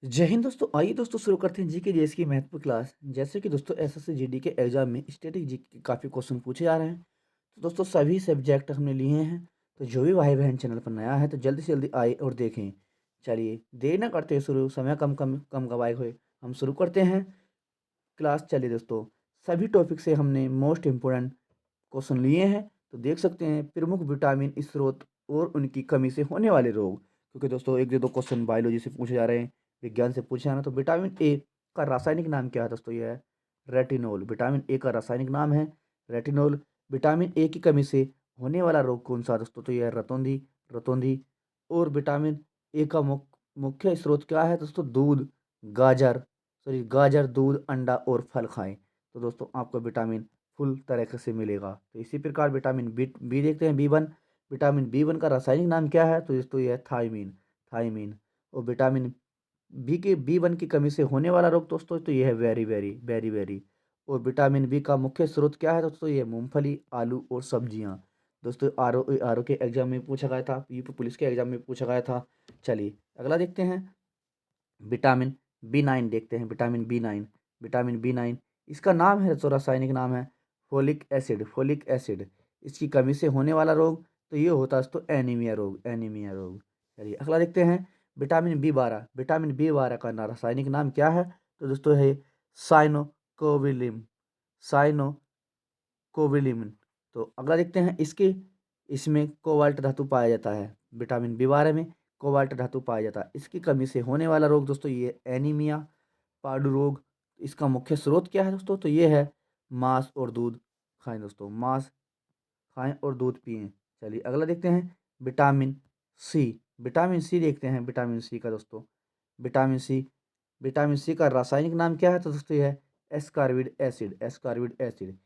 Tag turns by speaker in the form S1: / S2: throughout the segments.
S1: जय हिंद दोस्तों। आइए दोस्तों शुरू करते हैं जीके जीएस की महत्वपूर्ण क्लास। जैसे कि दोस्तों एसएससी जीडी के एग्जाम में स्टैटिक जीके के काफ़ी क्वेश्चन पूछे जा रहे हैं। तो दोस्तों सभी सब्जेक्ट हमने लिए हैं। तो जो भी भाई बहन चैनल पर नया है तो जल्दी से जल्दी आए और देखें। चलिए देर ना करते शुरू, समय कम कम कम गवाए हुए हम शुरू करते हैं क्लास। चलिए दोस्तों, सभी टॉपिक से हमने मोस्ट इम्पोर्टेंट क्वेश्चन लिए हैं। तो देख सकते हैं प्रमुख विटामिन स्रोत और उनकी कमी से होने वाले रोग। क्योंकि दोस्तों एक से दो क्वेश्चन बायोलॉजी से पूछे जा रहे हैं, विज्ञान से पूछे जा रहे हैं। तो विटामिन ए का रासायनिक नाम क्या है दोस्तों? यह है रेटिनोल। विटामिन ए का रासायनिक नाम है रेटिनोल। विटामिन ए की कमी से होने वाला रोग कौन सा है दोस्तों? तो यह है रतौंधी। रतौंधी। और विटामिन ए का मुख्य स्रोत क्या है दोस्तों? दूध, गाजर, सॉरी गाजर, दूध, अंडा और फल खाएं। तो दोस्तों आपको विटामिन फुल तरीके से मिलेगा। तो इसी प्रकार विटामिन बी बी देखते हैं, बी 1। विटामिन बी 1 का रासायनिक नाम क्या है? तो दोस्तों यह है थायमीन। थायमीन। और विटामिन बी 1 की कमी से होने वाला रोग दोस्तों तो यह है वेरी वेरी बेरी बेरी। और विटामिन बी का मुख्य स्रोत क्या है दोस्तों? ये मूंगफली, आलू और सब्जियां। दोस्तों आर ओ के एग्जाम में पूछा गया था, यूपी पुलिस के एग्जाम में पूछा गया था। चलिए अगला देखते हैं, विटामिन बी 9 देखते हैं। विटामिन बी 9 इसका नाम है, तो रासायनिक नाम है फोलिक एसिड। Folic acid. इसकी कमी से होने वाला रोग तो ये होता है दोस्तों एनीमिया रोग। एनीमिया रोग। चलिए अगला देखते हैं, विटामिन बी 12। विटामिन बी 12 का रासायनिक नाम क्या है? तो दोस्तों है साइनोकोविलिम। साइनोकोविलिम। तो अगला देखते हैं, इसमें कोबाल्ट धातु पाया जाता है। विटामिन बी 12 में कोबाल्ट धातु पाया जाता है। इसकी कमी से होने वाला रोग दोस्तों ये एनीमिया, पाडु रोग। इसका मुख्य स्रोत क्या है दोस्तों? तो ये है मांस और दूध खाएं दोस्तों। मांस खाएं और दूध पिएं। चलिए अगला देखते हैं, विटामिन सी। विटामिन सी देखते हैं, विटामिन सी का दोस्तों, विटामिन सी विटामिन सी का रासायनिक नाम क्या है? तो दोस्तों यह है ascorbic acid. Ascorbic acid.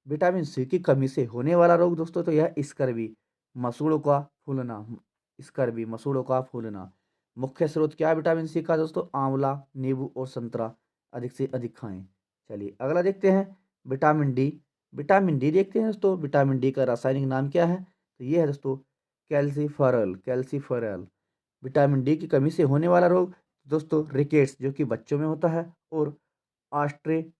S1: Vitamin C की कमी से होने वाला रोग दोस्तों तो यह स्कर्वी, मसूड़ों का फूलना। स्कर्वी, मसूड़ों का फूलना। मुख्य स्रोत क्या है विटामिन सी का दोस्तों? आंवला, नींबू और संतरा अधिक से अधिक खाएं। चलिए अगला देखते हैं, विटामिन डी। विटामिन डी देखते हैं दोस्तों, विटामिन डी का रासायनिक नाम क्या है? तो ये है दोस्तों कैल्सीफेरल। कैल्सीफेरल। विटामिन डी की कमी से होने वाला रोग दोस्तों रिकेट्स, जो कि बच्चों में होता है, और ऑस्ट्रे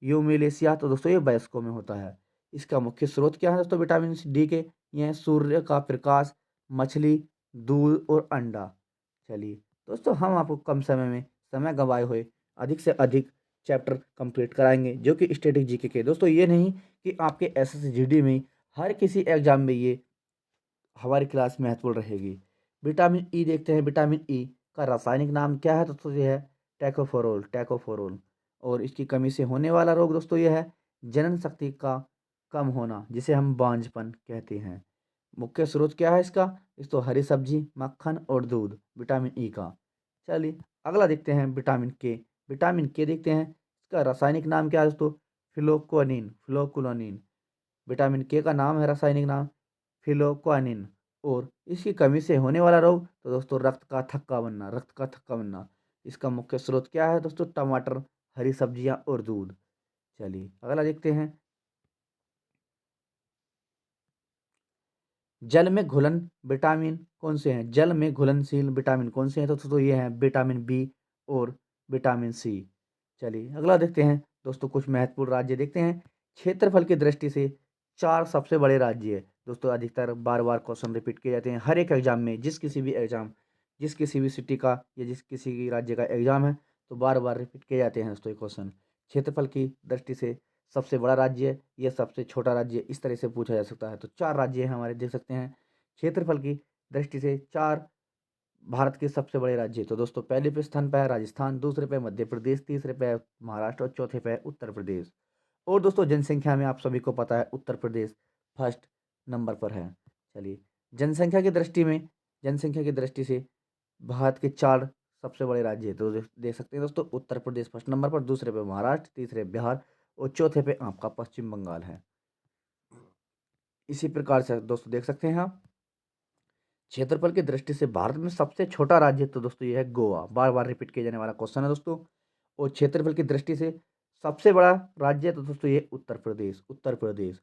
S1: यूमिलेसिया, तो दोस्तों ये वयस्कों में होता है। इसका मुख्य स्रोत क्या है दोस्तों विटामिन डी के? ये हैं सूर्य का प्रकाश, मछली, दूध और अंडा। चलिए दोस्तों, हम आपको कम समय में समय गंवाए हुए अधिक से अधिक चैप्टर कंप्लीट कराएंगे, जो कि स्टैटिक जीके के। दोस्तों ये नहीं कि आपके एसएससी जीडी में हर किसी एग्जाम में ये हमारी क्लास महत्वपूर्ण रहेगी। विटामिन ई देखते हैं। विटामिन ई का रासायनिक नाम क्या है दोस्तों? ये है टैकोफोरोल। टैकोफोरोल। और इसकी कमी से होने वाला रोग दोस्तों ये है जनन शक्ति का कम होना, जिसे हम बांझपन कहते हैं। मुख्य स्रोत क्या है इसका? इस तो हरी सब्जी, मक्खन और दूध, विटामिन ई का। चलिए अगला देखते हैं, विटामिन के। विटामिन के देखते हैं, इसका रासायनिक नाम क्या है दोस्तों? फिलोक्वानिन। फिलोक्वानिन। विटामिन के का नाम है, रासायनिक नाम फिलोक्वानिन। और इसकी कमी से होने वाला रोग तो दोस्तों रक्त का थक्का बनना। रक्त का थक्का बनना। इसका मुख्य स्रोत क्या है दोस्तों? टमाटर, हरी सब्जियां और दूध। चलिए अगला देखते हैं, जल में घुलन विटामिन कौन से हैं? जल में घुलनशील विटामिन कौन से हैं? तो दोस्तों ये हैं विटामिन बी और विटामिन सी। चलिए अगला देखते हैं दोस्तों, कुछ महत्वपूर्ण राज्य देखते हैं। क्षेत्रफल की दृष्टि से चार सबसे बड़े राज्य है दोस्तों। अधिकतर बार बार क्वेश्चन रिपीट किए जाते हैं हर एक एग्जाम में। जिस किसी भी सिटी का या जिस किसी भी राज्य का एग्जाम है, तो बार बार रिपीट किए जाते हैं दोस्तों ये क्वेश्चन। क्षेत्रफल की दृष्टि से सबसे बड़ा राज्य है, यह सबसे छोटा राज्य है, इस तरह से पूछा जा सकता है। तो चार राज्य हैं हमारे, देख सकते हैं क्षेत्रफल की दृष्टि से चार भारत के सबसे बड़े राज्य। तो दोस्तों पहले पे स्थान पे है राजस्थान, दूसरे पे मध्य प्रदेश, तीसरे पे है महाराष्ट्र और चौथे पे है उत्तर प्रदेश। और दोस्तों जनसंख्या में आप सभी को पता है उत्तर प्रदेश फर्स्ट नंबर पर है। चलिए जनसंख्या की दृष्टि में, जनसंख्या की दृष्टि से भारत के चार सबसे बड़े राज्य हैं। तो देख सकते हैं दोस्तों, उत्तर प्रदेश फर्स्ट नंबर पर, दूसरे पे महाराष्ट्र, तीसरे बिहार और चौथे पे आपका पश्चिम बंगाल है। इसी प्रकार से दोस्तों देख सकते हैं आप, क्षेत्रफल की दृष्टि से भारत में सबसे छोटा राज्य तो दोस्तों ये है गोवा। बार बार रिपीट किया जाने वाला क्वेश्चन है दोस्तों। और क्षेत्रफल की दृष्टि से सबसे बड़ा राज्य तो दोस्तों ये उत्तर प्रदेश। उत्तर प्रदेश।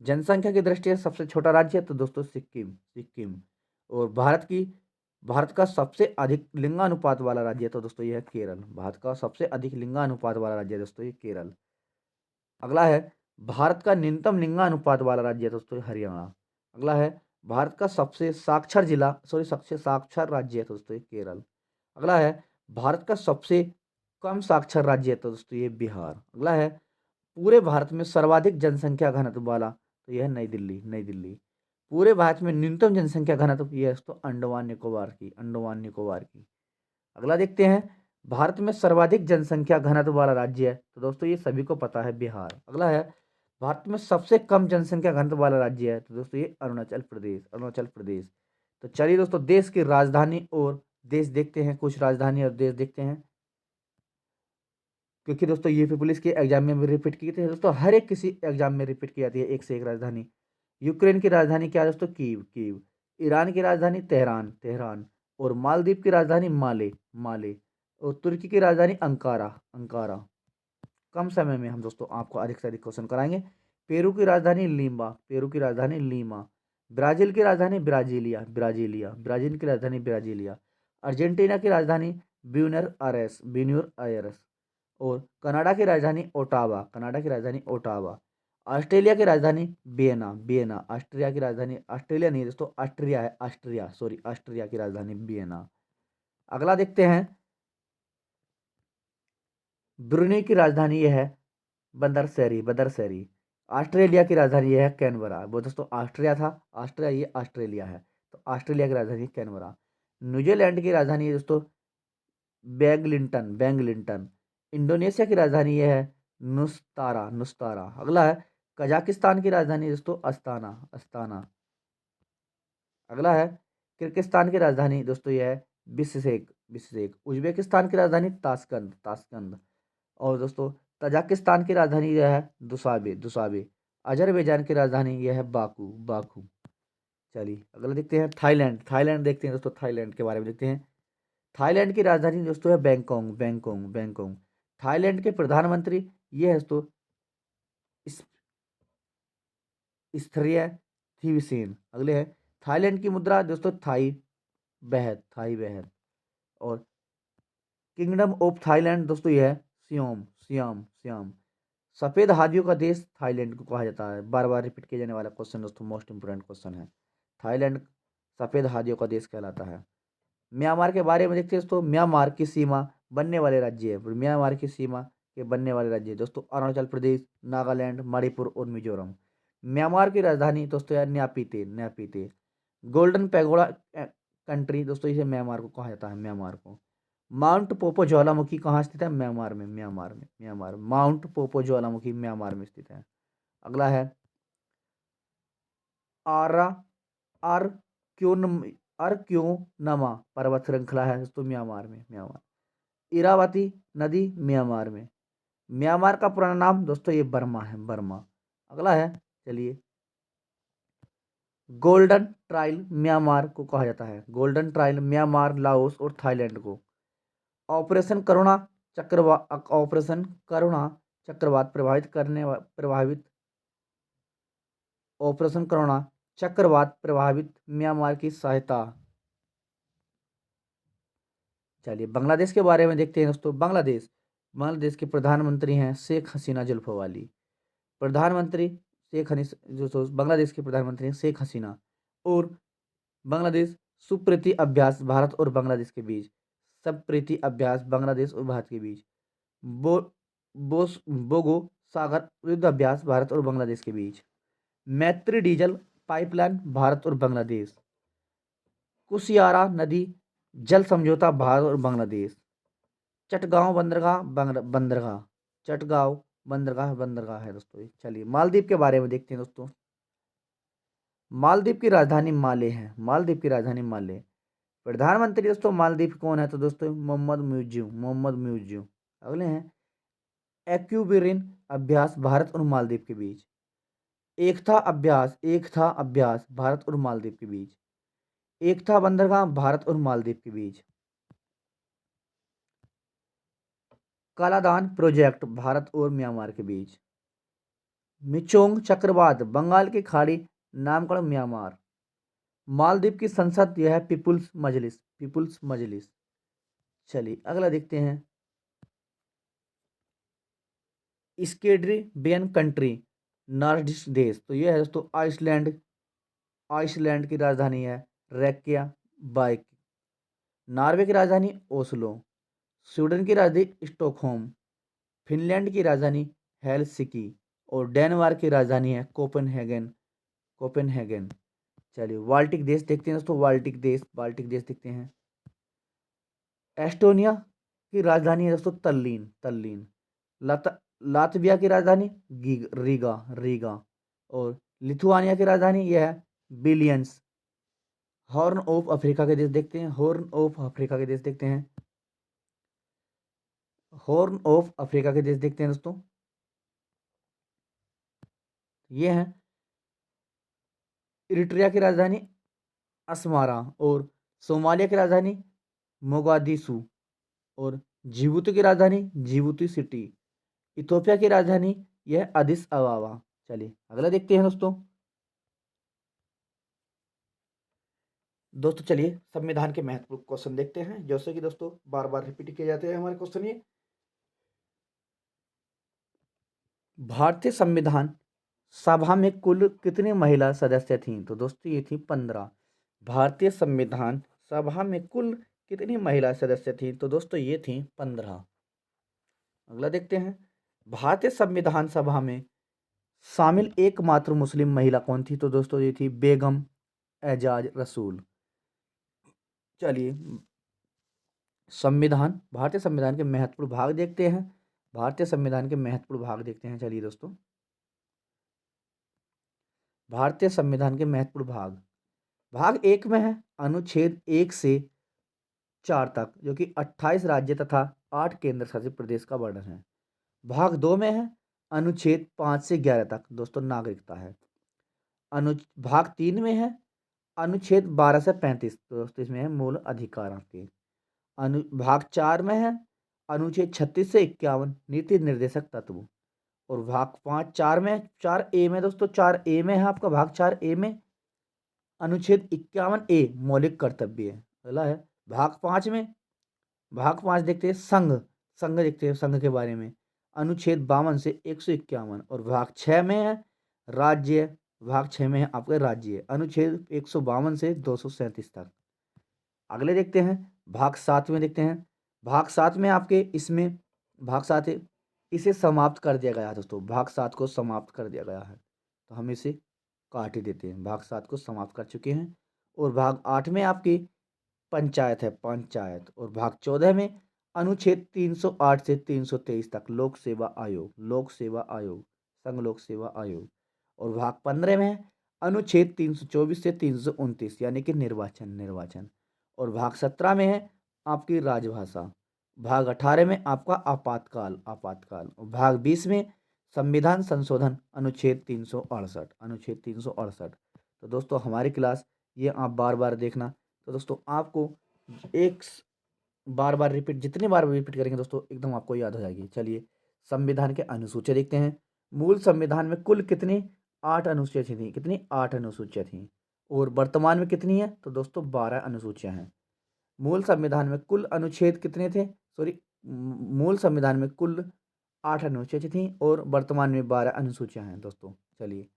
S1: जनसंख्या की दृष्टि से सबसे छोटा राज्य है तो दोस्तों सिक्किम। सिक्किम। और भारत का सबसे अधिक लिंगानुपात वाला राज्य है तो दोस्तों ये है केरल। भारत का सबसे अधिक लिंगानुपात वाला राज्य है दोस्तों ये केरल। अगला है भारत का न्यूनतम लिंगानुपात वाला राज्य है दोस्तों हरियाणा। अगला है भारत का सबसे साक्षर जिला सबसे साक्षर राज्य है तो दोस्तों ये केरल। अगला है भारत का सबसे कम साक्षर राज्य है तो दोस्तों ये बिहार। अगला है पूरे भारत में सर्वाधिक जनसंख्या घनत्व वाला तो यह है नई दिल्ली। नई दिल्ली। पूरे भारत में न्यूनतम जनसंख्या घनत्व ये है दोस्तों अंडमान निकोबार की। अंडमान निकोबार की। अगला देखते हैं भारत में सर्वाधिक जनसंख्या घनत्व वाला राज्य है तो दोस्तों ये सभी को पता है बिहार। अगला है भारत में सबसे कम जनसंख्या घनत्व वाला राज्य है तो दोस्तों ये अरुणाचल प्रदेश। अरुणाचल प्रदेश। तो चलिए दोस्तों देश की राजधानी और देश देखते हैं, कुछ राजधानी और देश देखते हैं, क्योंकि दोस्तों यूपी पुलिस के एग्जाम में भी रिपीट की थी दोस्तों, हर एक किसी एग्जाम में रिपीट की जाती है एक से एक राजधानी। यूक्रेन की राजधानी क्या है दोस्तों? कीव। कीव। ईरान की राजधानी तेहरान। तेहरान। और मालदीव की राजधानी माले। माले। और तुर्की की राजधानी अंकारा। अंकारा। कम समय में हम दोस्तों आपको अधिक से अधिक क्वेश्चन कराएंगे। पेरू की राजधानी लीमा। पेरू की राजधानी लीमा। ब्राजील की राजधानी ब्राजीलिया। ब्राजीलिया। ब्राजील की राजधानी ब्राजीलिया। अर्जेंटीना की राजधानी ब्यूनर आयरेस। ब्यूनर आयरेस। और कनाडा की राजधानी ओटावा। कनाडा की राजधानी ओटावा। ऑस्ट्रेलिया की राजधानी वियना। वियना। ऑस्ट्रिया की राजधानी, ऑस्ट्रेलिया नहीं दोस्तों, ऑस्ट्रिया है, ऑस्ट्रिया, सॉरी, ऑस्ट्रिया की राजधानी वियना। अगला देखते हैं ब्रुनेई की राजधानी यह है बंदरसरी। बंदरसरी। ऑस्ट्रेलिया की राजधानी यह है कैनबरा। वो दोस्तों ऑस्ट्रिया था, ऑस्ट्रिया, ये ऑस्ट्रेलिया है, तो ऑस्ट्रेलिया की राजधानी कैनबरा। न्यूजीलैंड की राजधानी है दोस्तों बैंगलिंटन। बैंगलिंटन। इंडोनेशिया की राजधानी यह है नुस्तारा। नुस्तारा। अगला है कजाकिस्तान की राजधानी दोस्तों अस्ताना। अस्ताना। अगला है किर्गिस्तान की राजधानी दोस्तों यह है बिश्केक। बिश्केक। उज्बेकिस्तान की राजधानी ताशकंद। ताशकंद। और दोस्तों तजाकिस्तान की राजधानी यह है दुसाबे। दुसाबे। अजरबैजान की राजधानी यह है बाकू। बाकू। चलिए अगला देखते हैं थाईलैंड। थाईलैंड देखते हैं दोस्तों, थाईलैंड के बारे में देखते हैं। थाईलैंड की राजधानी दोस्तों है बैंकॉक। बैंकॉक। बैंकॉक। थाईलैंड के प्रधानमंत्री ये है दोस्तों स्थैर्य थीवसेन। अगले है थाईलैंड की मुद्रा दोस्तों थाई बहत। थाई बहत। और किंगडम ऑफ थाईलैंड दोस्तों यह है सियोम। सियाम। सियाम। सफेद हाथियों का देश थाईलैंड को कहा जाता है। बार बार रिपीट किया जाने वाला क्वेश्चन दोस्तों, मोस्ट इंपोर्टेंट क्वेश्चन है। थाईलैंड सफेद हाथियों का देश कहलाता है। म्यांमार के बारे में देखते हैं दोस्तों, म्यांमार की सीमा बनने वाले राज्य है। म्यांमार की सीमा के बनने वाले राज्य दोस्तों अरुणाचल प्रदेश, नागालैंड, मणिपुर और मिजोरम। म्यांमार की राजधानी दोस्तों यार न्यापीते। न्यापीते। गोल्डन पैगोडा कंट्री दोस्तों इसे म्यांमार को कहा जाता है। म्यांमार को। माउंट पोपो ज्वालामुखी कहाँ स्थित है? म्यांमार में। म्यांमार में। म्यांमार। माउंट पोपो ज्वालामुखी म्यांमार में स्थित है। अगला है आरा आर क्यों अर्क्योनमा पर्वत श्रृंखला है दोस्तों म्यांमार में। म्यांमार। इरावती नदी म्यांमार में। म्यांमार का पुराना नाम दोस्तों ये बर्मा है। बर्मा। अगला है चलिए गोल्डन ट्रायल म्यांमार को कहा जाता है। गोल्डन ट्रायल म्यांमार, लाओस और थाईलैंड को। ऑपरेशन करुणा चक्रवात। ऑपरेशन करुणा चक्रवात प्रभावित ऑपरेशन करुणा चक्रवात प्रभावित म्यांमार की सहायता। चलिए बांग्लादेश के बारे में देखते हैं दोस्तों। बांग्लादेश। बांग्लादेश के प्रधानमंत्री हैं शेख हसीना जुल्फवाली। प्रधानमंत्री शेख हसीना, जो बांग्लादेश के प्रधानमंत्री हैं शेख हसीना। और बांग्लादेश सुप्रीति अभ्यास भारत और बांग्लादेश के बीच। संप्रीति अभ्यास बांग्लादेश और भारत के बीच। बो बोगो सागर युद्ध अभ्यास भारत और बांग्लादेश के बीच। मैत्री डीजल पाइपलाइन भारत और बांग्लादेश। कुशियारा नदी जल समझौता भारत और बांग्लादेश। चटगांव बंदरगाह बंदरगाह। चटगांव बंदरगाह बंदरगाह है दोस्तों। चलिए मालदीव के बारे में देखते हैं दोस्तों। मालदीव की राजधानी माले है। मालदीव की राजधानी माले। प्रधानमंत्री दोस्तों मालदीव कौन है? तो दोस्तों मोहम्मद म्यूजियम। मोहम्मद म्यूजियम। अगले हैं एक्यूबेरिन अभ्यास भारत और मालदीव के बीच। एकता अभ्यास। एकता अभ्यास भारत और मालदीव के बीच। एकता बंदरगाह भारत और मालदीव के बीच। कालादान प्रोजेक्ट भारत और म्यांमार के बीच। मिचोंग चक्रवात बंगाल की खाड़ी नामकरण म्यांमार। मालदीव की संसद यह है पीपुल्स मजलिस। पीपुल्स मजलिस। चलिए अगला देखते हैं, स्कैंडिनेवियन कंट्री, नॉर्डिक देश, तो ये है दोस्तों आइसलैंड। आइसलैंड की राजधानी है रेक्याबाइक। नॉर्वे की राजधानी ओस्लो। स्वीडन की राजधानी स्टॉकहोम। फिनलैंड की राजधानी हेलसिंकी। और डेनमार्क की राजधानी है कोपेनहेगन। कोपेनहेगन। चलिए बाल्टिक देश देखते हैं दोस्तों, बाल्टिक देश देखते हैं। एस्टोनिया की राजधानी है दोस्तों तल्लीन। तल्लीन। लत लातविया की राजधानी रीगा। रीगा। और लिथुआनिया की राजधानी यह है बिलियंस। हॉर्न ऑफ अफ्रीका के देश देखते हैं। हॉर्न ऑफ अफ्रीका के देश देखते हैं। हॉर्न ऑफ अफ्रीका के देश देखते हैं दोस्तों, ये है इरिट्रिया की राजधानी अस्मारा। और सोमालिया की राजधानी मोगादिशु। और जिबूती की राजधानी जिबूती सिटी। इथोपिया की राजधानी यह अदिस अबाबा। चलिए अगला देखते हैं दोस्तों। दोस्तों चलिए संविधान के महत्वपूर्ण क्वेश्चन देखते हैं, जैसे कि दोस्तों बार बार रिपीट किए जाते हैं हमारे क्वेश्चन ये। भारतीय संविधान सभा में कुल कितनी महिला सदस्य थीं? तो दोस्तों ये थी 15। भारतीय संविधान सभा में कुल कितनी महिला सदस्य थीं? तो दोस्तों ये थी 15। अगला देखते हैं, भारतीय संविधान सभा में शामिल एकमात्र मुस्लिम महिला कौन थी? तो दोस्तों ये थी बेगम एजाज रसूल। चलिए भारतीय संविधान के महत्वपूर्ण भाग देखते हैं। भारतीय संविधान के महत्वपूर्ण भाग देखते हैं। चलिए दोस्तों, भारतीय संविधान के महत्वपूर्ण भाग, भाग 1 में है अनुच्छेद 1 से 4 तक, जो कि 28 राज्य तथा 8 केंद्र शासित प्रदेश का वर्णन है। भाग 2 में है अनुच्छेद 5 से 11 तक, दोस्तों नागरिकता है। भाग 3 में है अनुच्छेद 12 से 35, तो दोस्तों इसमें है मूल अधिकार आपके। भाग 4 में है अनुच्छेद 36 से 51 नीति निर्देशक तत्व। और भाग 5 4 में 4 ए में दोस्तों 4 ए में है आपका भाग 4 ए में अनुच्छेद 51 मौलिक कर्तव्य है। अगला है भाग 5 में, भाग 5 देखते हैं संघ। संघ देखते हैं संघ के बारे में, अनुच्छेद 52 से 151। और भाग 6 में है राज्य। भाग 6 में है आपका राज्य, अनुच्छेद 152 से 237 तक। अगले देखते हैं भाग 7 में, देखते हैं भाग 7 में आपके इसमें भाग 7 इसे समाप्त कर दिया गया है दोस्तों, भाग 7 को समाप्त कर दिया गया है, तो हम इसे काट ही देते हैं, भाग 7 को समाप्त कर चुके हैं। और भाग 8 में आपकी पंचायत है, पंचायत। और भाग 14 में अनुच्छेद 308 से 323 तक लोक सेवा आयोग, लोक सेवा आयोग, संघ लोक सेवा आयोग। और भाग 15 में अनुच्छेद 324 से 329 यानी कि निर्वाचन, निर्वाचन। और भाग 17 में है आपकी राजभाषा। भाग 18 में आपका आपातकाल, आपातकाल। और भाग 20 में संविधान संशोधन अनुच्छेद 368, अनुच्छेद 368। तो दोस्तों हमारी क्लास ये आप बार बार देखना, तो दोस्तों आपको एक बार बार रिपीट, जितनी बार रिपीट करेंगे दोस्तों एकदम आपको याद हो जाएगी। चलिए संविधान के अनुसूचियाँ देखते हैं। मूल संविधान में कुल कितनी 8 अनुसूचियाँ थी, कितनी 8 अनुसूचियाँ थी। और वर्तमान में कितनी है? तो दोस्तों 12 अनुसूचियाँ हैं। मूल संविधान में कुल अनुच्छेद कितने थे? सॉरी, मूल संविधान में कुल 8 अनुसूचियाँ थी और वर्तमान में 12 अनुसूचियाँ हैं दोस्तों। चलिए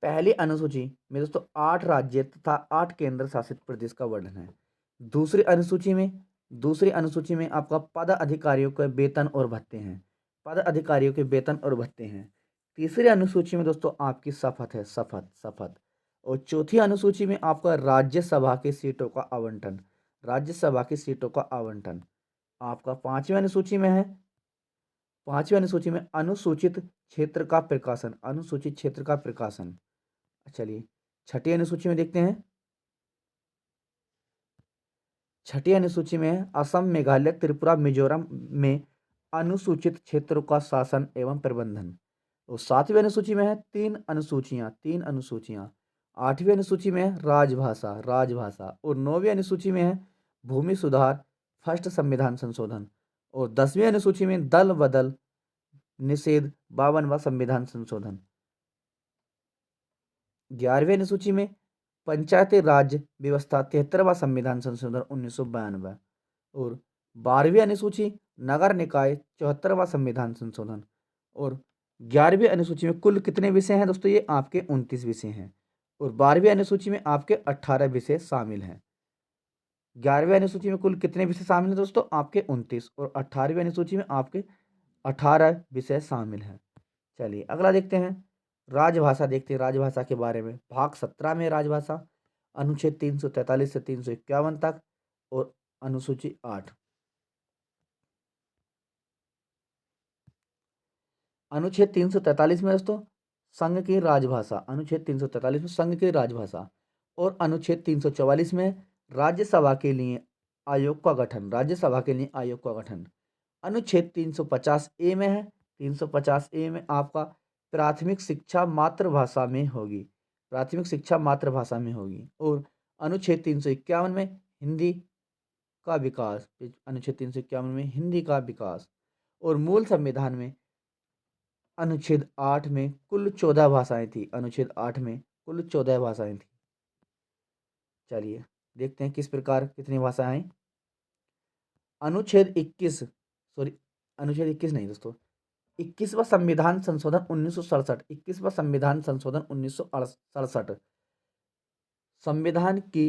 S1: पहली अनुसूची में दोस्तों 8 राज्य तथा 8 केंद्र शासित प्रदेश का वर्णन है। दूसरी अनुसूची में आपका पद अधिकारियों के वेतन और भत्ते हैं, पद अधिकारियों के वेतन और भत्ते हैं। तीसरी अनुसूची में दोस्तों आपकी शपथ है, शपथ, शपथ। और चौथी अनुसूची में आपका राज्यसभा की सीटों का आवंटन, राज्यसभा की सीटों का आवंटन। आपका पांचवी अनुसूची में अनुसूचित क्षेत्र का प्रकाशन, अनुसूचित क्षेत्र का प्रकाशन। चलिए छठी अनुसूची में देखते हैं। छठी अनुसूची में है असम, मेघालय, त्रिपुरा, मिजोरम में अनुसूचित क्षेत्रों का शासन एवं प्रबंधन। और सातवीं अनुसूची में है तीन अनुसूचियां। आठवीं अनुसूची में है राजभाषा, राजभाषा। और नौवीं अनुसूची में है भूमि सुधार, फर्स्ट संविधान संशोधन। और 10वीं अनुसूची में दल बदल निषेध, 52वां संविधान संशोधन। 11वीं अनुसूची में पंचायती राज व्यवस्था 73वां संविधान संशोधन 1992। और 12वीं अनुसूची नगर निकाय 74वां संविधान संशोधन। और 11वीं अनुसूची में कुल कितने विषय हैं दोस्तों? ये आपके 29 विषय हैं। और 12वीं अनुसूची में आपके 18 विषय शामिल हैं। 11वीं अनुसूची में कुल कितने विषय शामिल हैं दोस्तों? आपके 29। और 18वीं अनुसूची में आपके 18 विषय शामिल हैं। चलिए अगला देखते हैं, राजभाषा देखते हैं राजभाषा के बारे में। भाग 17 में राजभाषा, अनुच्छेद 343 से 351 तक। और अनुसूची 8। अनुच्छेद 343 में दोस्तों संघ की राजभाषा, अनुच्छेद 343 में संघ की राजभाषा। और अनुच्छेद 344 में राज्यसभा के लिए आयोग का गठन, राज्यसभा के लिए आयोग का गठन। अनुच्छेद 350 ए में है, 350 ए में आपका प्राथमिक शिक्षा मातृभाषा में होगी, प्राथमिक शिक्षा मातृभाषा में होगी। और अनुच्छेद 351 में हिंदी का विकास, अनुच्छेद 351 में हिंदी का विकास। और मूल संविधान में अनुच्छेद 8 में कुल 14 भाषाएं थी, अनुच्छेद 8 में कुल 14 भाषाएं थी। चलिए देखते हैं किस प्रकार कितनी भाषाएं। अनुच्छेद 21, सॉरी अनुच्छेद 21 नहीं दोस्तों, 21वां संविधान संशोधन 1967, 21वां संविधान संशोधन 1967 संविधान की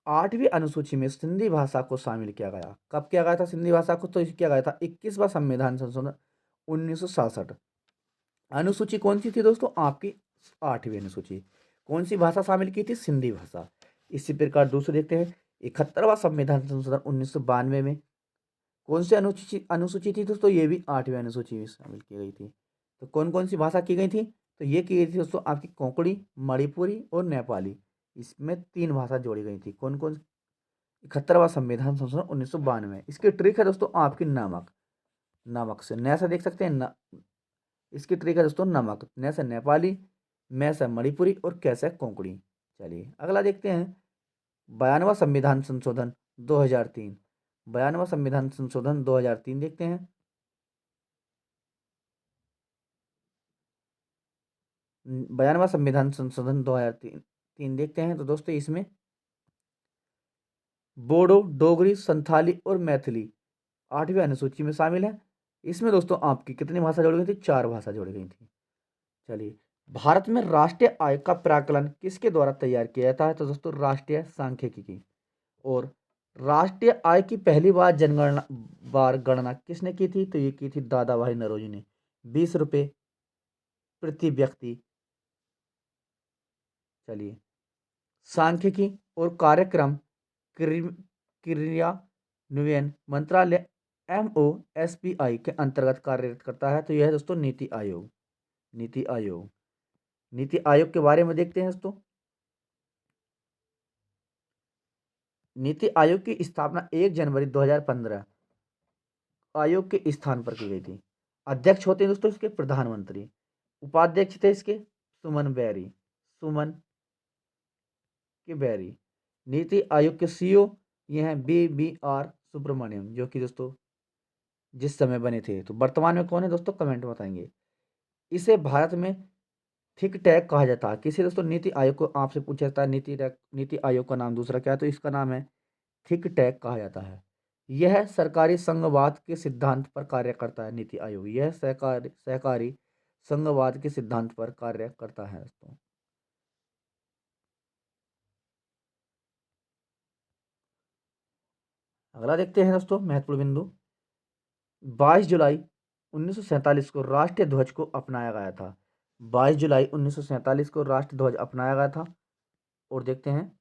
S1: 8वीं अनुसूची में सिंधी भाषा को शामिल किया गया। कब किया गया था सिंधी भाषा को? तो किया गया था 21वां संविधान संशोधन 1967। अनुसूची कौन सी थी दोस्तों? आपकी 8वीं अनुसूची। कौन सी भाषा शामिल की थी? सिंधी भाषा। इसी प्रकार दूसरे देखते हैं, 71वां संविधान संशोधन 1992 में कौन सी अनुसूची थी दोस्तों? ये भी 8वीं अनुसूची में शामिल की गई थी। तो कौन कौन सी भाषा की गई थी? तो ये की गई थी दोस्तों आपकी कोंकणी, मणिपुरी और नेपाली। इसमें 3 भाषा जोड़ी गई थी। कौन कौन? 71वां संविधान संशोधन 1992। इसकी ट्रिक है दोस्तों आपकी नमक, नमक से न से देख सकते हैं इसकी ट्रिक है दोस्तों नमक, न से नेपाली, मैं से मणिपुरी और कैसे कोंकणी। चलिए अगला देखते हैं, 92वां संविधान संशोधन 2003। 92वां संविधान संशोधन 2003 देखते हैं। 92वां संविधान संशोधन 2003 देखते हैं। तो दोस्तों इसमें बोडो, डोगरी, संथाली और मैथिली 8वीं अनुसूची में शामिल है। इसमें दोस्तों आपकी कितनी भाषा जोड़ी गई थी? 4 भाषा जोड़ी गई थी। चलिए, भारत में राष्ट्रीय आय का प्राकलन किसके द्वारा तैयार किया जाता है? तो दोस्तों राष्ट्रीय सांख्यिकी की। और राष्ट्रीय आय की पहली बार गणना किसने की थी? तो ये की थी दादा भाई नौरोजी ने, 20 रुपये प्रति व्यक्ति। चलिए, सांख्यिकी और कार्यक्रम क्रियान्वयन मंत्रालय MOSPI के अंतर्गत कार्यरत करता है। तो यह है दोस्तों नीति आयोग, नीति आयोग। नीति आयोग के बारे में देखते हैं दोस्तों। नीति आयोग की स्थापना 1 जनवरी 2015 आयोग के स्थान पर की गई थी। अध्यक्ष होते हैं दोस्तों इसके प्रधानमंत्री, उपाध्यक्ष थे इसके सुमन बेरी, सुमन के बेरी। नीति आयोग के CEO ये हैं BBR सुब्रमण्यम, जो कि दोस्तों जिस समय बने थे। तो वर्तमान में कौन है दोस्तों? कमेंट में बताएंगे। इसे भारत में थिंक टैंक कहा जाता है। किसे दोस्तों? नीति आयोग को आपसे पूछा जाता है नीति आयोग का नाम दूसरा क्या है? तो इसका नाम है थिंक टैंक कहा जाता है। यह सरकारी संघवाद के सिद्धांत पर कार्य करता है। नीति आयोग यह सहकारी संघवाद के सिद्धांत पर कार्य करता है दोस्तों। अगला देखते हैं दोस्तों महत्वपूर्ण बिंदु, 22 जुलाई 1947 को राष्ट्रीय ध्वज को अपनाया गया था। 22 जुलाई 1947 को राष्ट्रीय ध्वज अपनाया गया था। और देखते हैं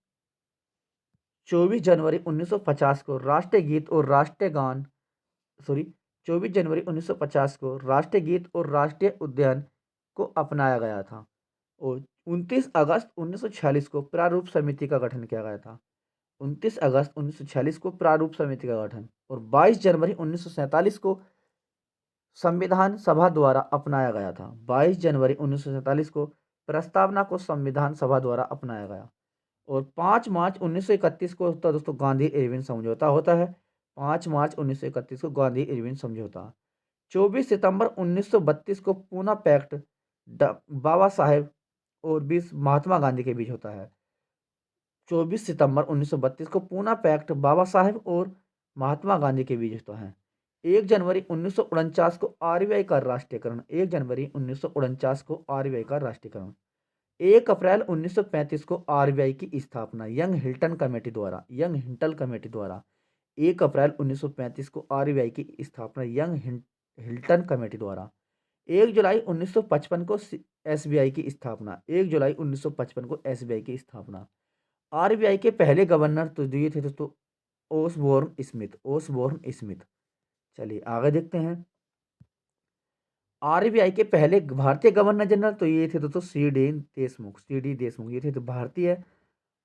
S1: 24 जनवरी 1950 को राष्ट्रीय गीत और राष्ट्रीय गान, सॉरी 24 जनवरी 1950 को राष्ट्रीय गीत और राष्ट्रीय उद्यान को अपनाया गया था। और 29 अगस्त 1946 को प्रारूप समिति का गठन किया गया था। 29 अगस्त 1946 को प्रारूप समिति का गठन। और 22 जनवरी 1947 को संविधान सभा द्वारा अपनाया गया था। 22 जनवरी 1947 को प्रस्तावना को संविधान सभा द्वारा अपनाया गया। और 5 मार्च 1931 को होता दोस्तों गांधी इरविन समझौता होता है। 5 मार्च 1931 को गांधी इरविन समझौता। 24 सितंबर 1932 को पूना पैक्ट बाबा साहेब और 20 महात्मा गांधी के बीच होता है। 24 सितंबर 1932 को पूना पैक्ट बाबा साहेब और महात्मा गांधी के बीच होता है। 1 जनवरी 1949 को आरबीआई का राष्ट्रीयकरण। 1 जनवरी 1949 को आरबीआई का राष्ट्रीयकरण। 1 अप्रैल 1935 को आरबीआई की स्थापना यंग हिल्टन कमेटी द्वारा। 1 अप्रैल 1935 को आरबीआई की स्थापना यंग हिल्टन कमेटी द्वारा। 1 जुलाई 1955 को एसबीआई की स्थापना। 1 जुलाई 1955 को एसबीआई की स्थापना। आरबीआई के पहले गवर्नर तो दिए थे दोस्तों ओसबोर्न स्मिथ। Osborne Smith. चलिए आगे देखते हैं। आरबीआई के पहले भारतीय गवर्नर जनरल तो ये थे दोस्तों सी डी देशमुख ये थे तो भारतीय।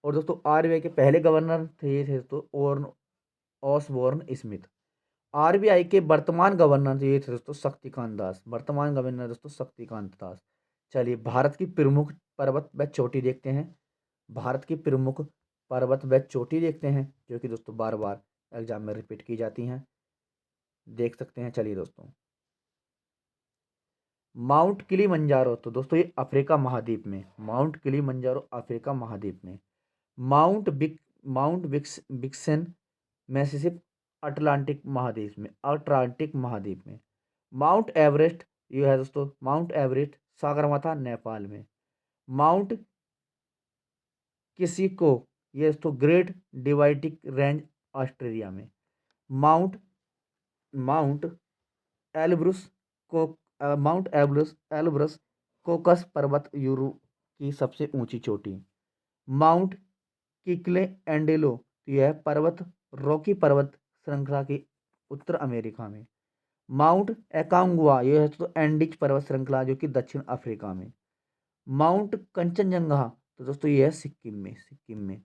S1: और दोस्तों आरबीआई के पहले गवर्नर थे ये थे दोस्तों ओसबोर्न स्मिथ। आरबीआई के वर्तमान गवर्नर ये थे दोस्तों शक्तिकांत दास। वर्तमान गवर्नर दोस्तों शक्तिकांत दास। चलिए भारत की प्रमुख पर्वत व चोटी देखते हैं। भारत की प्रमुख पर्वत व चोटी देखते हैं जो कि दोस्तों बार बार एग्जाम में रिपीट की जाती हैं, देख सकते हैं। चलिए दोस्तों, माउंट किलिमंजारो तो दोस्तों ये अफ्रीका महाद्वीप में। माउंट किलिमंजारो अफ्रीका महाद्वीप में। माउंट विक्सन मैसिसिप अटलांटिक महाद्वीप में। माउंट एवरेस्ट ये है दोस्तों माउंट एवरेस्ट सागरमाथा नेपाल में। माउंट किसिको ये दोस्तों ग्रेट डिवाइडिक रेंज ऑस्ट्रेलिया में। माउंट माउंट एलब्रुस को माउंट एलब्रस कोकस पर्वत यूरोप की सबसे ऊंची चोटी। माउंट किकले एंडेलो यह पर्वत रॉकी पर्वत श्रृंखला की उत्तर अमेरिका में। माउंट एकांगुआ यह है तो एंडीज पर्वत श्रृंखला जो कि दक्षिण अफ्रीका में। माउंट कंचनजंगा तो दोस्तों ये है सिक्किम में।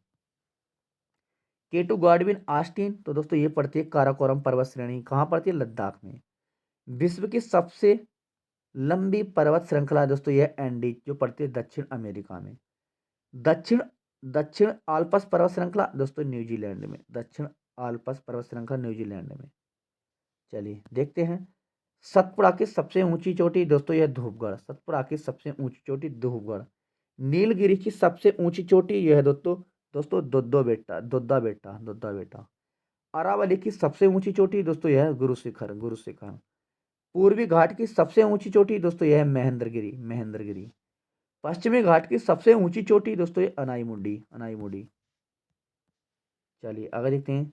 S1: केटू गाडविन आस्टीन तो दोस्तों ये पड़ती है काराकोरम पर्वत श्रेणी। कहाँ पड़ती है? लद्दाख में। विश्व की सबसे लंबी पर्वत श्रृंखला दोस्तों यह एंडीज जो पड़ती है दक्षिण अमेरिका में। दक्षिण दक्षिण आल्पस पर्वत श्रृंखला दोस्तों न्यूजीलैंड में। दक्षिण आल्पस पर्वत श्रृंखला न्यूजीलैंड में। चलिए देखते हैं। सतपुड़ा की सबसे ऊंची चोटी दोस्तों यह धूपगढ़। सतपुड़ा की सबसे ऊंची चोटी धूपगढ़। नीलगिरी की सबसे ऊंची चोटी यह है दोस्तों दोद्दा बेटा। अरावली की सबसे ऊंची चोटी दोस्तों यह है गुरु शिखर। पूर्वी घाट की सबसे ऊंची चोटी दोस्तों यह है महेंद्रगिरी। पश्चिमी घाट की सबसे ऊंची चोटी दोस्तों ये अनाईमुडी। चलिए आगे देखते हैं।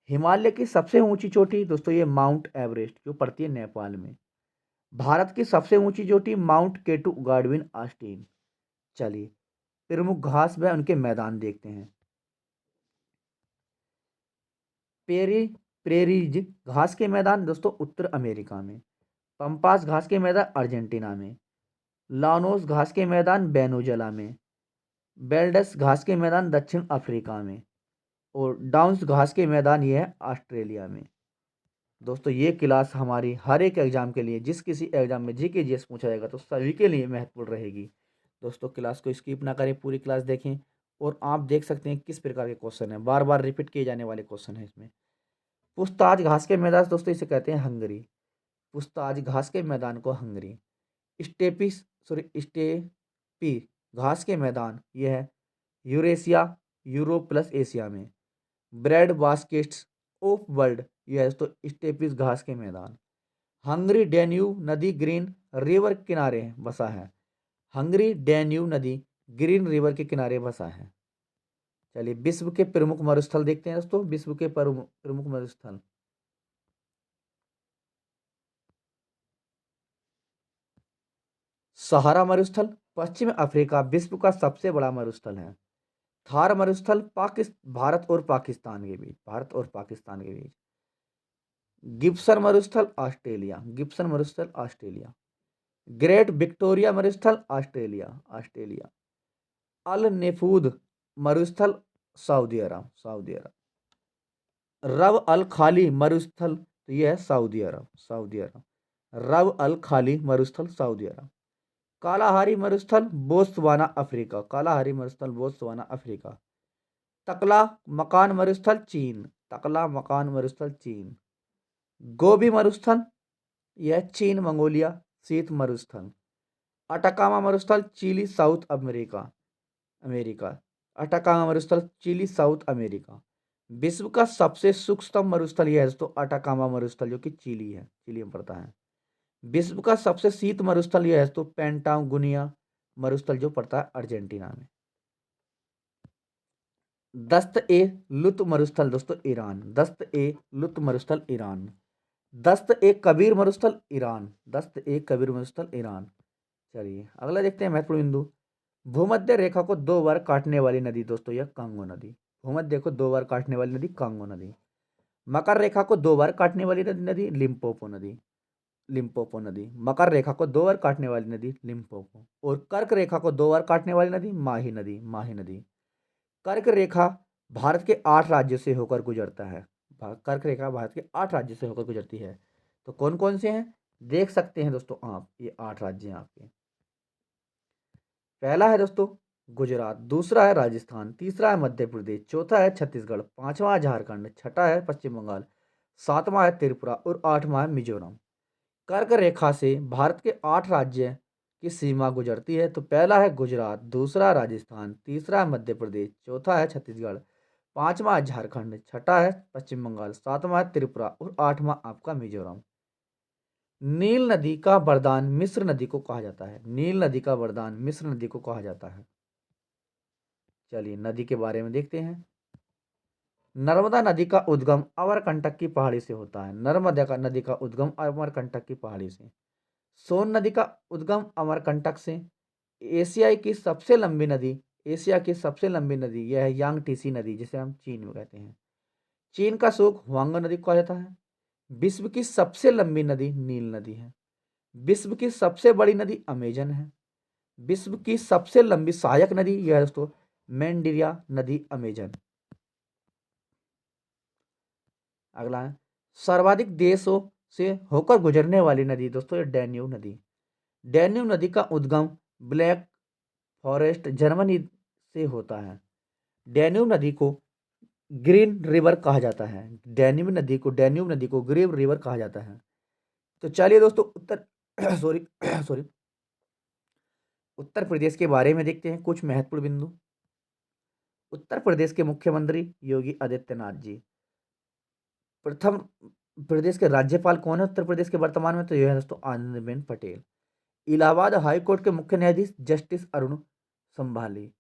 S1: हिमालय की सबसे ऊंची चोटी दोस्तों ये माउंट एवरेस्ट जो पड़ती है नेपाल में। भारत की सबसे ऊंची चोटी माउंट केटू गाडविन आस्टीन। चलिए प्रमुख घास व उनके मैदान देखते हैं। प्रेरीज घास के मैदान दोस्तों उत्तर अमेरिका में। पंपास घास के मैदान अर्जेंटीना में। लानोस घास के मैदान वेनेजुएला में। बेल्डस घास के मैदान दक्षिण अफ्रीका में। और डाउन्स घास के मैदान ये है ऑस्ट्रेलिया में। दोस्तों ये क्लास हमारी हर एक एग्जाम के लिए, जिस किसी एग्जाम में जीके जीएस पूछा जाएगा तो सभी के लिए महत्वपूर्ण रहेगी। दोस्तों क्लास को स्किप ना करें, पूरी क्लास देखें। और आप देख सकते हैं किस प्रकार के क्वेश्चन हैं, बार बार रिपीट किए जाने वाले क्वेश्चन हैं इसमें। पुछताछ घास के मैदान दोस्तों इसे कहते हैं हंगरी। पुछताछ घास के मैदान को हंगरी। स्टेपी घास के मैदान यह है यूरेशिया, यूरोप प्लस एशिया में। ब्रेड बास्केट्स ऑफ वर्ल्ड यह है दोस्तों स्टेपीज घास के मैदान। हंगरी डैन्यूब नदी ग्रीन रिवर किनारे बसा है। हंगरी डैन्यूब नदी ग्रीन रिवर के किनारे बसा है। चलिए विश्व के प्रमुख मरुस्थल देखते हैं दोस्तों। विश्व के प्रमुख मरुस्थल। सहारा मरुस्थल पश्चिम अफ्रीका विश्व का सबसे बड़ा मरुस्थल है। थार मरुस्थल भारत और पाकिस्तान के बीच। गिब्सन मरुस्थल ऑस्ट्रेलिया। ग्रेट विक्टोरिया मरुस्थल ऑस्ट्रेलिया। अल नेफूद मरुस्थल सऊदी अरब। रब अल खाली मरुस्थल तो यह है सऊदी अरब। रब अल खाली मरुस्थल सऊदी अरब। कालाहारी मरुस्थल बोत्सवाना अफ्रीका। तकला मकान मरुस्थल चीन। गोबी मरुस्थल यह चीन मंगोलिया शीत मरुस्थल। अटाकामा मरुस्थल Chile South America, America. Atacama मरुस्थल चिली साउथ अमेरिका। विश्व का सबसे सूक्ष्म मरुस्थल यह है दोस्तों अटाकामा मरुस्थल, जो कि चिली है, चिली में पड़ता है। विश्व का सबसे शीत मरुस्थल यह है दोस्तों पेंटागोनिया मरुस्थल, जो पड़ता है अर्जेंटीना में। दस्त ए लुत मरुस्थल दोस्तों ईरान, दस्त ए लुत मरुस्थल ईरान। दस्त ए कबीर मरुस्थल ईरान, दस्त ए कबीर मरुस्थल ईरान। चलिए अगला देखते हैं महत्वपूर्ण बिंदु। भूमध्य रेखा को दो बार काटने वाली नदी दोस्तों यह कांगो नदी। भूमध्य को दो बार काटने वाली नदी कांगो नदी। मकर रेखा को दो बार काटने वाली नदी लिम्पोपो नदी, लिम्पोपो नदी। मकर रेखा को दो बार काटने वाली नदी लिम्पोपो। और कर्क रेखा को दो बार काटने वाली नदी माही नदी, माही नदी। कर्क रेखा भारत के 8 राज्यों से होकर गुजरता है। कर्क रेखा भारत के 8 राज्यों से होकर गुजरती है। तो कौन कौन से हैं देख सकते हैं दोस्तों आप, ये 8 राज्य हैं आपके। पहला है दोस्तों गुजरात, दूसरा है राजस्थान, तीसरा है मध्य प्रदेश, चौथा है छत्तीसगढ़, पांचवा है झारखंड, छठा है पश्चिम बंगाल, सातवां है त्रिपुरा और आठवां है मिजोरम। कर्क रेखा से भारत के 8 राज्य की सीमा गुजरती है। तो पहला है गुजरात, दूसरा है राजस्थान, तीसरा है मध्य प्रदेश, चौथा है छत्तीसगढ़, पांचवा है झारखंड, छठा है पश्चिम बंगाल, सातवां है त्रिपुरा और आठवां आपका मिजोरम। नील नदी का वरदान मिस्र नदी को कहा जाता है, नील नदी का वरदान मिस्र नदी को कहा जाता है। चलिए नदी के बारे में देखते हैं। नर्मदा नदी का उद्गम अमरकंटक की पहाड़ी से होता है, नर्मदा का नदी का उद्गम अमरकंटक की पहाड़ी से। सोन नदी का उद्गम अमरकंटक से। एशिया की सबसे लंबी नदी, एशिया की सबसे लंबी नदी यह है यांगटीसी नदी, जिसे हम चीन में कहते हैं। चीन का शोक हुआंग नदी को कहा जाता है। विश्व की सबसे लंबी नदी नील नदी है। विश्व की सबसे बड़ी नदी अमेजन है। विश्व की सबसे लंबी सहायक नदी यह है दोस्तों मेंडिरिया नदी अमेजन। अगला है सर्वाधिक देशों से होकर गुजरने वाली नदी दोस्तों ये डैन्यूब नदी। डैन्यूब नदी का उद्गम ब्लैक फॉरेस्ट जर्मनी से होता है। डैन्यूब नदी को ग्रीन रिवर कहा जाता है, डैन्यूब नदी को ग्रीन रिवर कहा जाता है। तो चलिए दोस्तों उत्तर सॉरी सॉरी उत्तर प्रदेश के बारे में देखते हैं कुछ महत्वपूर्ण बिंदु। उत्तर प्रदेश के मुख्यमंत्री योगी आदित्यनाथ जी। प्रथम प्रदेश के राज्यपाल कौन है उत्तर प्रदेश के वर्तमान में, तो यह है दोस्तों आनंदीबेन पटेल। इलाहाबाद हाई कोर्ट के मुख्य न्यायाधीश जस्टिस अरुण संभाली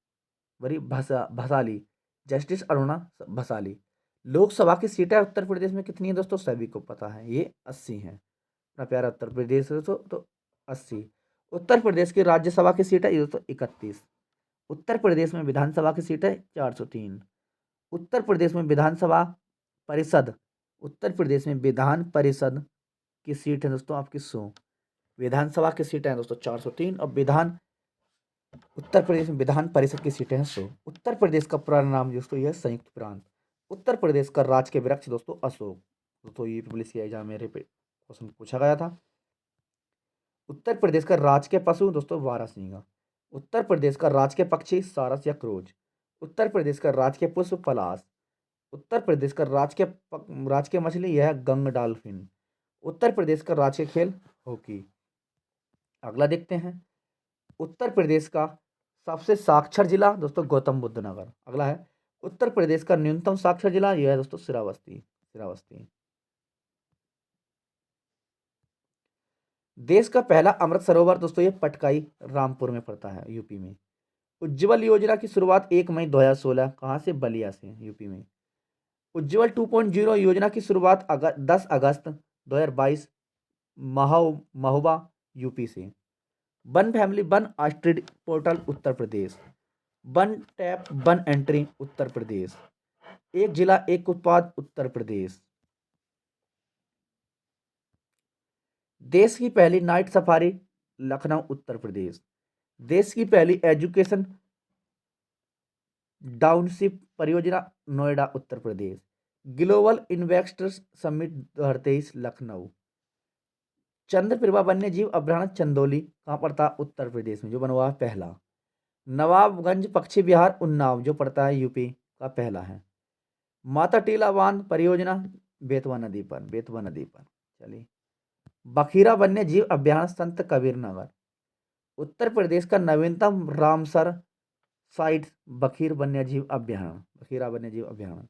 S1: वरी भसाली, जस्टिस अरुणा भसाली। लोकसभा की सीटें उत्तर प्रदेश में कितनी है दोस्तों, सभी को पता है ये 80 है। अपना प्यारा उत्तर प्रदेश है तो 80। उत्तर प्रदेश की राज्यसभा की सीट है दोस्तों 31। उत्तर प्रदेश में विधानसभा की सीट है 403। उत्तर प्रदेश में विधानसभा परिषद, उत्तर प्रदेश में विधान परिषद की सीट है दोस्तों आपकी 100। विधानसभा की सीटें हैं दोस्तों 403 और उत्तर प्रदेश में विधान परिषद की सीटें हैं 100। उत्तर प्रदेश का पुराना नाम दोस्तों यह संयुक्त प्रांत। उत्तर प्रदेश का राजकीय वृक्ष दोस्तों अशोक। दोस्तों ये पुलिस के एग्जाम मेरे पे क्वेश्चन पूछा गया था। उत्तर प्रदेश का राजकीय पशु दोस्तों बारहसिंगा। उत्तर प्रदेश का राजकीय पक्षी सारस या क्रोज। उत्तर प्रदेश का राजकीय पुष्प पलाश। उत्तर प्रदेश का राजकीय मछली यह है गंग डॉल्फिन। उत्तर प्रदेश का राजकीय खेल हॉकी। अगला देखते हैं उत्तर प्रदेश का सबसे साक्षर जिला दोस्तों गौतम बुद्ध नगर। अगला है उत्तर प्रदेश का न्यूनतम साक्षर जिला यह है दोस्तों श्रावस्ती, श्रावस्ती। देश का पहला अमृत सरोवर दोस्तों ये पटकाई रामपुर में पड़ता है यूपी में। उज्ज्वल योजना की शुरुआत 1 मई 2016 कहाँ से, बलिया से, यूपी में। उज्ज्वल 2.0 योजना की शुरुआत 10 अगस्त 2022 महोबा यूपी से। One family one ostrich portal Uttar Pradesh. One tap one entry Uttar Pradesh. एक जिला एक उत्पाद उत्तर प्रदेश। देश की पहली नाइट सफारी लखनऊ उत्तर प्रदेश। देश की पहली एजुकेशन डाउनशिप परियोजना Noida Uttar Pradesh. Global investors summit 2023 Lucknow. Chandraprabha वन्य जीव अभ्यारण्य चंदौली कहाँ पड़ता है, उत्तर प्रदेश में, जो बना हुआ है पहला। नवाबगंज पक्षी विहार उन्नाव जो पड़ता है यूपी का पहला है। माता टीला बांध परियोजना बेतवा नदी पर, बेतवा नदी पर। चलिए बखीरा वन्य जीव अभ्यारण्य संत कबीर नगर उत्तर प्रदेश का नवीनतम रामसर साइट्स बखीर वन्यजीव अभ्यारण्य, बखीरा वन्यजीव अभ्यारण्य।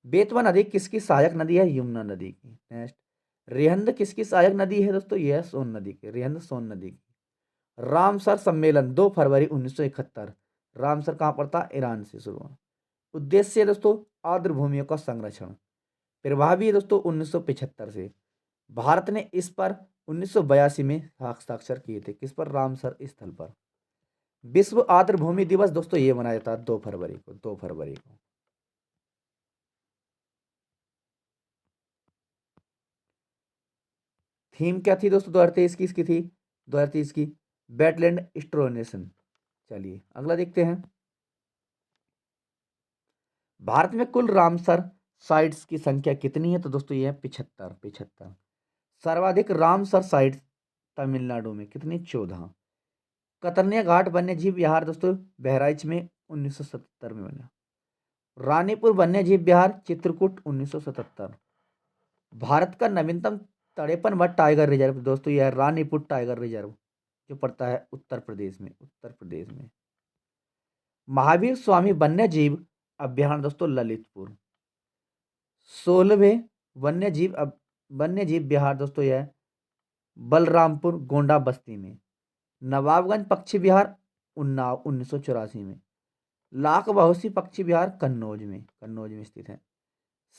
S1: बेतवा नदी किसकी सहायक नदी है? यमुना नदी की। नेक्स्ट, रिहंद किसकी सहायक नदी है दोस्तों? यह है सोन नदी की, रिहंद सोन नदी की। रामसर सम्मेलन 2 फरवरी 1971, रामसर कहाँ पड़ता? ईरान से शुरू हुआ। उद्देश्य है दोस्तों आर्द्र भूमियों का संरक्षण। प्रभावी है दोस्तों 1975 से। भारत ने इस पर 1982 में हस्ताक्षर किए थे, किस पर? रामसर स्थल पर। विश्व आर्द्र भूमि दिवस दोस्तों ये मनाया जाता है 2 फरवरी को, 2 फरवरी को। थीम क्या थी दोस्तों 2023 की? इसकी थी 2023 की वेटलैंड स्टोनेशन। चलिए अगला देखते हैं। भारत में कुल रामसर साइट्स की संख्या कितनी है? तो दोस्तों ये है 75, 75। सर्वाधिक रामसर साइट्स तमिलनाडु में कितनी? 14। कतरनिया घाट वन्यजीव विहार दोस्तों बहराइच में 1977 में बना। रानीपुर वन्यजीव विहार चित्रकूट 1977। भारत का नवीनतम 53वां वन टाइगर रिजर्व दोस्तों यह है रानीपुर टाइगर रिजर्व, जो पड़ता है उत्तर प्रदेश में, उत्तर प्रदेश में। महावीर स्वामी वन्यजीव अभ्यारण्य दोस्तों ललितपुर। 16वें वन्यजीव विहार दोस्तों यह है बलरामपुर गोंडा बस्ती में। नवाबगंज पक्षी विहार उन्नाव 1984 में। लाख बहोसी पक्षी विहार कन्नौज में, कन्नौज में स्थित है।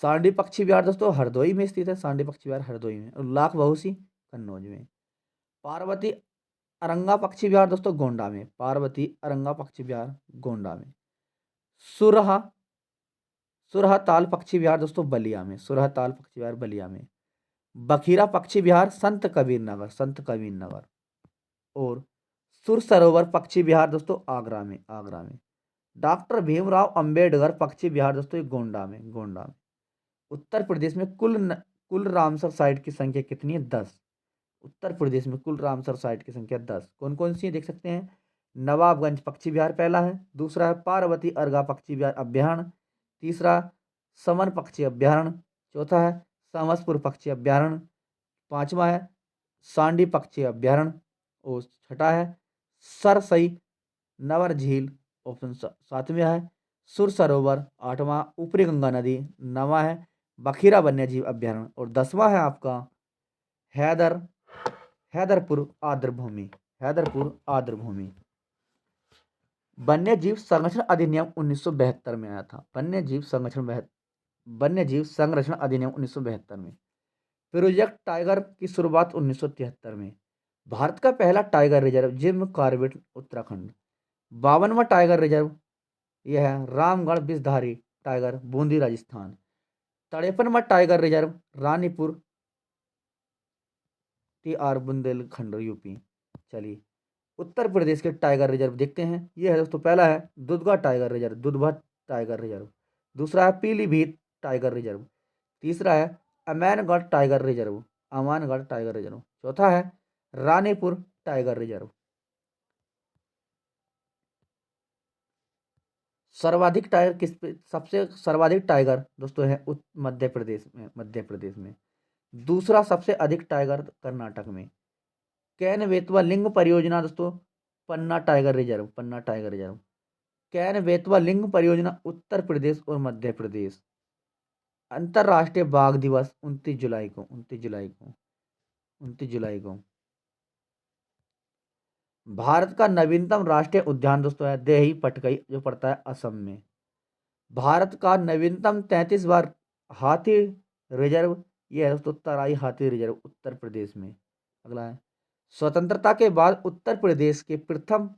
S1: सांडी पक्षी विहार दोस्तों हरदोई में स्थित है, सांडी पक्षी विहार हरदोई में, और लाख बहोसी कन्नौज में। पार्वती अरंगा पक्षी विहार दोस्तों गोंडा में, पार्वती अरंगा पक्षी विहार गोंडा में। सुरहा सुरहा ताल पक्षी विहार दोस्तों बलिया में, सुरहा ताल पक्षी विहार बलिया में। बखीरा पक्षी विहार संत कबीर नगर, संत कबीर नगर। और सुर सरोवर पक्षी विहार दोस्तों आगरा में, आगरा में। डॉक्टर भीमराव अंबेडकर पक्षी विहार दोस्तों ये गोंडा में, गोंडा में। उत्तर प्रदेश में कुल रामसर साइट की संख्या कितनी है? 10। उत्तर प्रदेश में कुल रामसर साइट की संख्या 10। कौन कौन सी है देख सकते हैं। नवाबगंज पक्षी विहार पहला है, दूसरा है पार्वती अर्गा पक्षी विहार अभ्यारण्य, तीसरा समन पक्षी अभ्यारण्य, चौथा है समसपुर पक्षी अभ्यारण्य, पांचवा है सांडी पक्षी अभ्यारण्य, और छठा है सरसई नवर झील, ऑप्शन सातवें है सुर सरोवर, आठवां ऊपरी गंगा नदी, नवा है बखीरा वन्यजीव अभ्यारण्य, और 10वां है आपका हैदर हैदरपुर आर्द्र भूमि, हैदरपुर आर्द्र भूमि। वन्यजीव संरक्षण अधिनियम 1972 में आया था, वन्यजीव संरक्षण अधिनियम 1972 में। प्रोजेक्ट टाइगर की शुरुआत 1973 में। भारत का पहला tiger reserve Jim Corbett Uttarakhand. 52वां टाइगर रिजर्व यह है रामगढ़ विषधारी टाइगर बूंदी राजस्थान। 53वां tiger reserve Ranipur TR Bundelkhand UP. चलिए उत्तर प्रदेश के टाइगर रिजर्व देखते हैं। यह है दोस्तों, पहला है Dudhwa tiger reserve, Dudhwa tiger reserve. दूसरा है पीलीभीत टाइगर रिजर्व। तीसरा है Amangarh tiger reserve, Amangarh tiger reserve. चौथा है रानीपुर टाइगर रिजर्व। सर्वाधिक टाइगर सबसे सर्वाधिक टाइगर दोस्तों है मध्य प्रदेश में, मध्य प्रदेश में। दूसरा सबसे अधिक टाइगर कर्नाटक में। कैन बेतवा लिंग परियोजना दोस्तों Panna tiger reserve, Panna tiger reserve. Ken Betwa link परियोजना उत्तर प्रदेश और मध्य प्रदेश। अंतर्राष्ट्रीय बाघ दिवस 29 जुलाई को, 29 जुलाई को, 29 जुलाई को। भारत का नवीनतम राष्ट्रीय उद्यान दोस्तों है देही पटकई, जो पड़ता है असम में। भारत का नवीनतम 33वां हाथी रिजर्व यह है दोस्तों तराई हाथी रिजर्व उत्तर प्रदेश में। अगला है स्वतंत्रता के बाद उत्तर प्रदेश के प्रथम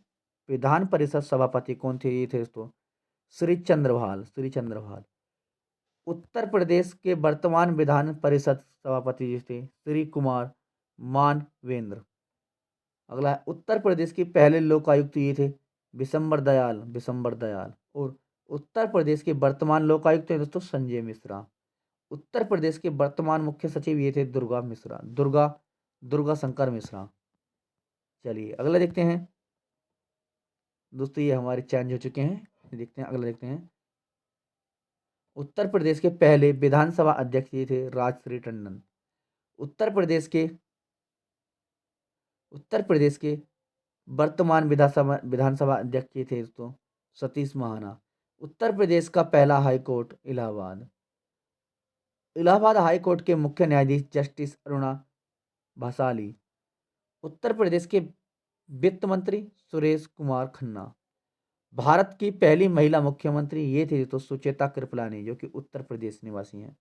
S1: विधान परिषद सभापति कौन थे? ये थे दोस्तों श्री चंद्रभाल, श्री चंद्रभाल। उत्तर प्रदेश के वर्तमान विधान परिषद सभापति जी थे श्री कुमार मानवेंद्र। अगला है उत्तर प्रदेश के पहले लोकायुक्त ये थे बिशंबर दयाल, बिशंबर दयाल। और उत्तर प्रदेश के वर्तमान लोकायुक्त हैं दोस्तों संजय मिश्रा। उत्तर प्रदेश के वर्तमान मुख्य सचिव ये थे दुर्गा मिश्रा, दुर्गा शंकर मिश्रा। चलिए अगला देखते हैं दोस्तों, ये हमारे चेंज हो चुके हैं। देखते हैं अगला, देखते हैं। उत्तर प्रदेश के पहले विधानसभा अध्यक्ष ये थे राजश्री टंडन। उत्तर प्रदेश के वर्तमान विधानसभा विधानसभा अध्यक्ष ये थे दोस्तों सतीश महाना। उत्तर प्रदेश का पहला high court Allahabad. Allahabad high court के मुख्य न्यायाधीश जस्टिस अरुणा भंसाली। उत्तर प्रदेश के वित्त मंत्री सुरेश कुमार खन्ना। भारत की पहली महिला मुख्यमंत्री ये थी दोस्तों सुचेता कृपलानी, जो कि उत्तर प्रदेश निवासी हैं।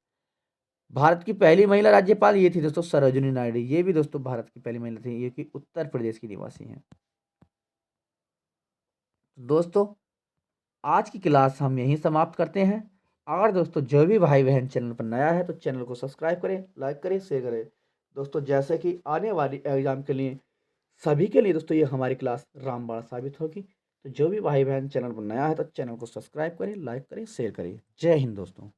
S1: भारत की पहली महिला राज्यपाल ये थी दोस्तों सरोजिनी नायडू, ये भी दोस्तों भारत की पहली महिला थी, ये कि उत्तर प्रदेश की निवासी हैं। दोस्तों आज की क्लास हम यहीं समाप्त करते हैं। अगर दोस्तों जो भी भाई बहन चैनल पर नया है तो चैनल को सब्सक्राइब करें, लाइक करें, शेयर करें। दोस्तों जैसे कि आने वाली एग्जाम के लिए सभी के लिए दोस्तों ये हमारी क्लास रामबाण साबित होगी। तो जो भी भाई बहन चैनल पर नया है तो चैनल को सब्सक्राइब करें, लाइक करें, शेयर करें। जय हिंद दोस्तों।